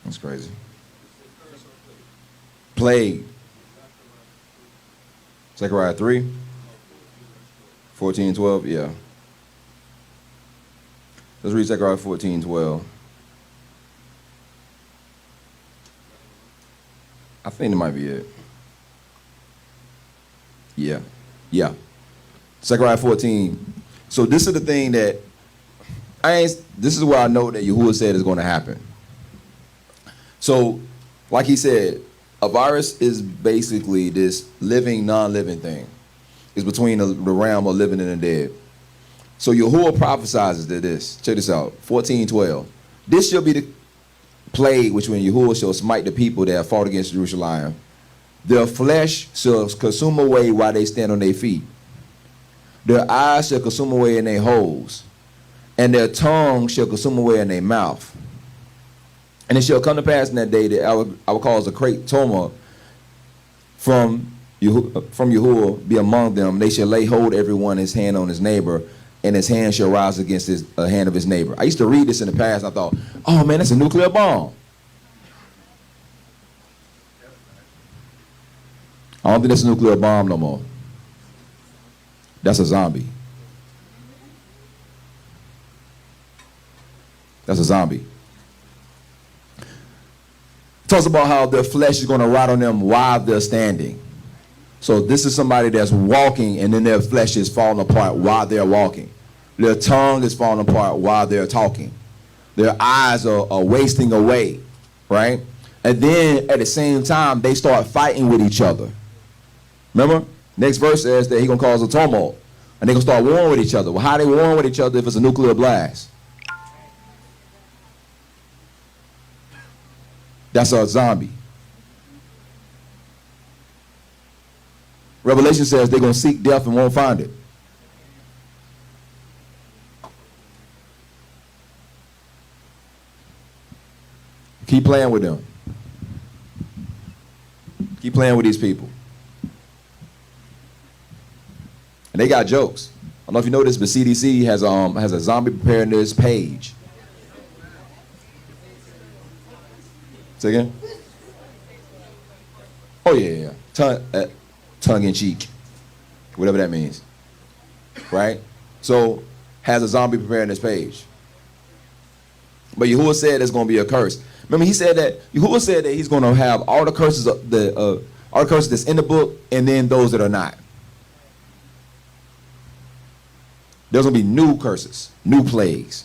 That's crazy. Plague. Zechariah 3, 14, 12. Yeah. Let's read Zechariah 14, 12. I think it might be it. Yeah. Yeah. Zechariah 14. So this is the thing that this is where I know that Yahuwah said is going to happen. So, like he said, a virus is basically this living, non-living thing. It's between the realm of living and the dead. So Yahuwah prophesies to this. Check this out. 14:12. This shall be the plague which when Yahuwah shall smite the people that have fought against Jerusalem. Their flesh shall consume away while they stand on their feet. Their eyes shall consume away in their holes, and their tongue shall consume away in their mouth. And it shall come to pass in that day that I will cause a great tumult from Yahuwah be among them. They shall lay hold everyone his hand on his neighbor, and his hand shall rise against his hand of his neighbor. I used to read this in the past. I thought, oh man, that's a nuclear bomb. I don't think that's a nuclear bomb no more. That's a zombie. That's a zombie. It talks about how their flesh is going to rot on them while they're standing. So this is somebody that's walking, and then their flesh is falling apart while they're walking. Their tongue is falling apart while they're talking. Their eyes are wasting away, right? And then at the same time, they start fighting with each other. Remember? Next verse says that he's going to cause a tumult. And they're going to start warring with each other. Well, how they warring with each other if it's a nuclear blast? That's a zombie. Revelation says they're going to seek death and won't find it. Keep playing with them. Keep playing with these people. And they got jokes. I don't know if you know this, but CDC has a zombie preparedness page. Say again? Oh yeah. Tongue in cheek, whatever that means, right? So has a zombie preparedness page. But Yahuwah said there's going to be a curse. Remember, Yahuwah said that he's going to have all the curses all the curses that's in the book, and then those that are not. There's going to be new curses, new plagues.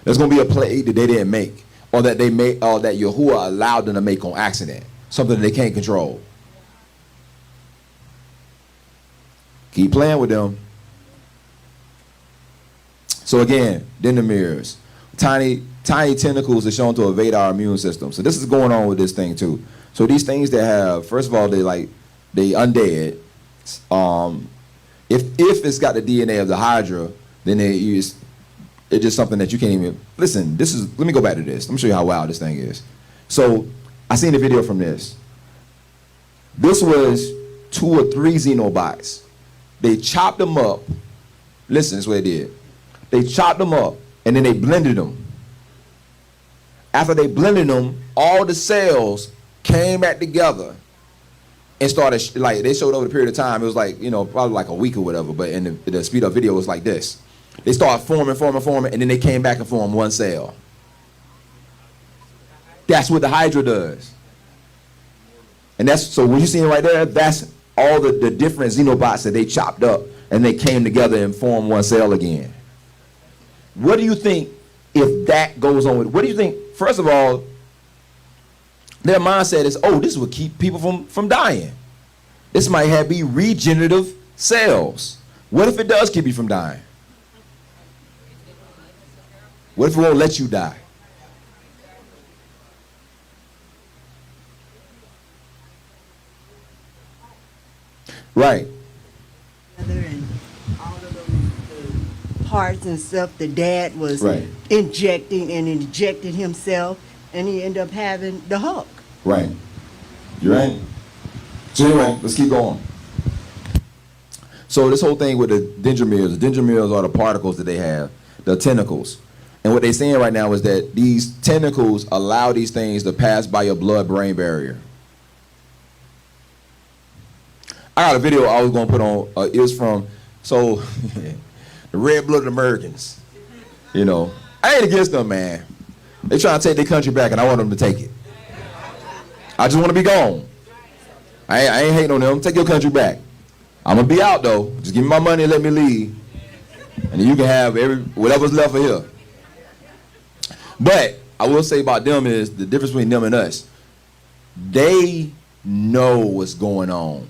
There's going to be a plague that they didn't make, or that they made, or that Yahuwah allowed them to make on accident, something that they can't control. Keep playing with them. So again, dendromeres, tiny tentacles are shown to evade our immune system. So this is going on with this thing too. So these things that have, first of all, they undead. If it's got the DNA of the Hydra, then it's just something that you can't even listen. Let me go back to this. Let me show you how wild this thing is. So I seen a video from this. This was 2 or 3 xenobots. They chopped them up. Listen, this is what they did. They chopped them up and then they blended them. After they blended them, all the cells came back together and started, they showed over the period of time. It was probably like a week or whatever, but in the speed up video was like this. They started forming, and then they came back and formed one cell. That's what the Hydra does. And so what you're seeing right there, that's all the different xenobots that they chopped up and they came together and formed one cell again. What do you think if that goes on with, what do you think, first of all, their mindset is, this would keep people from dying. This might be regenerative cells. What if it does keep you from dying? What if it won't let you die? Right. And all of those parts and stuff the dad was Right. injecting and injected himself, and he ended up having the Hulk. Right. You're right. So anyway, let's keep going. So this whole thing with the dendromeres are the particles that they have, the tentacles. And what they're saying right now is that these tentacles allow these things to pass by your blood-brain barrier. I got a video I was going to put on. It was from, the red-blooded Americans. You know, I ain't against them, man. They trying to take their country back, and I want them to take it. I just want to be gone. I ain't hating on them. Take your country back. I'm going to be out, though. Just give me my money and let me leave. And then you can have whatever's left of here. But I will say about them is the difference between them and us. They know what's going on.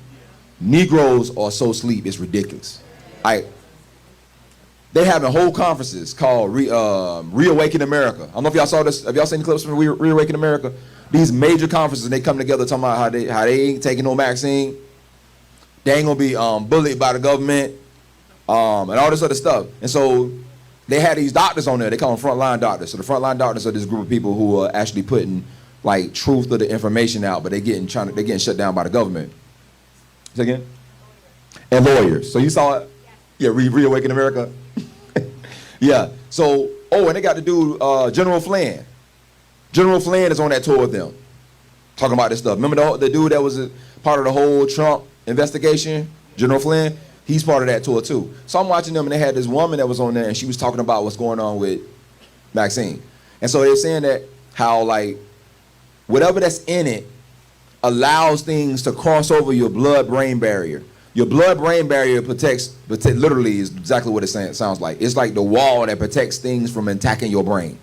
Negroes are so asleep, it's ridiculous. They having whole conferences called Reawaken America. I don't know if y'all saw this. Have y'all seen the clips from Reawaken America? These major conferences, and they come together talking about how they ain't taking no vaccine. They ain't gonna be bullied by the government, and all this other stuff. And so they had these doctors on there. They call them frontline doctors. So the frontline doctors are this group of people who are actually putting like truth of the information out, but they're getting shut down by the government. Say again? And lawyers. So you saw it? Yeah, Reawaken America. Yeah. So, and they got the dude, General Flynn. General Flynn is on that tour with them, talking about this stuff. Remember the dude that was a part of the whole Trump investigation? General Flynn? He's part of that tour too. So I'm watching them, and they had this woman that was on there, and she was talking about what's going on with vaccine. And so they're saying that how like whatever that's in it allows things to cross over your blood-brain barrier. Your blood-brain barrier protects, literally is exactly what it sounds like. It's like the wall that protects things from attacking your brain.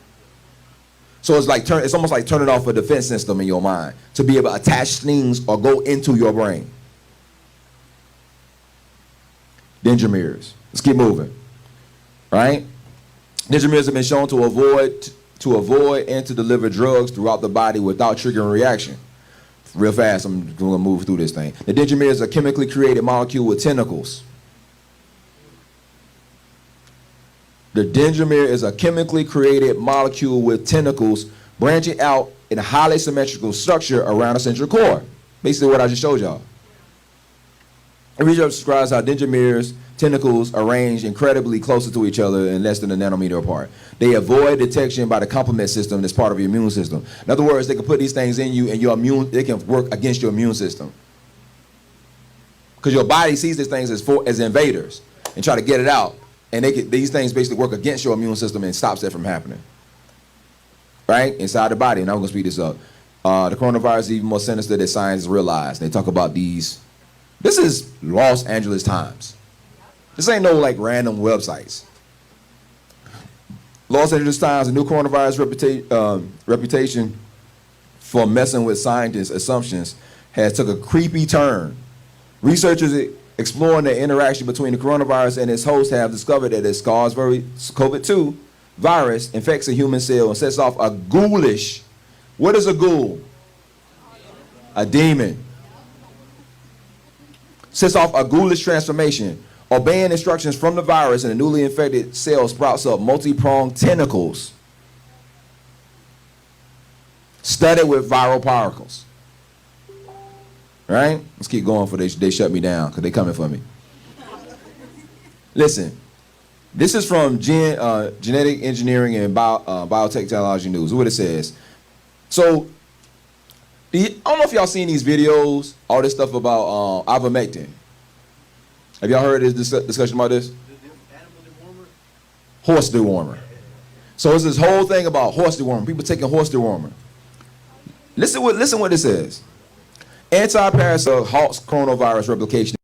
So it's like it's almost like turning off a defense system in your mind to be able to attach things or go into your brain. Danger mirrors. Let's keep moving. Right? Danger mirrors have been shown to avoid and to deliver drugs throughout the body without triggering reaction. Real fast, I'm going to move through this thing. The dendrimere is a chemically created molecule with tentacles. The dendrimere is a chemically created molecule with tentacles branching out in a highly symmetrical structure around a central core. Basically what I just showed y'all. Research describes how dendrimeres tentacles arrange incredibly closer to each other and less than a nanometer apart. They avoid detection by the complement system that's part of your immune system. In other words, they can put these things in you and they can work against your immune system. Because your body sees these things as invaders and try to get it out. And these things basically work against your immune system and stops that from happening. Right? Inside the body. And I'm going to speed this up. The coronavirus is even more sinister than science realized. They talk about these. This is Los Angeles Times. This ain't no like random websites. Los Angeles Times, a new coronavirus reputation for messing with scientists' assumptions has took a creepy turn. Researchers exploring the interaction between the coronavirus and its host have discovered that its SARS-CoV-2 virus infects a human cell and sets off a ghoulish. What is a ghoul? A demon. Sets off a ghoulish transformation. Obeying instructions from the virus, and the newly infected cell sprouts up multi-pronged tentacles studded with viral particles. Right? Let's keep going before they shut me down because they coming for me. Listen, this is from Genetic Engineering and Biotechnology News. What it says. So, I don't know if y'all seen these videos, all this stuff about ivermectin. Have y'all heard this discussion about this? Horse dewormer. So it's this whole thing about horse dewormer. People taking horse dewormer. Listen what this says. Anti-parasite halts coronavirus replication.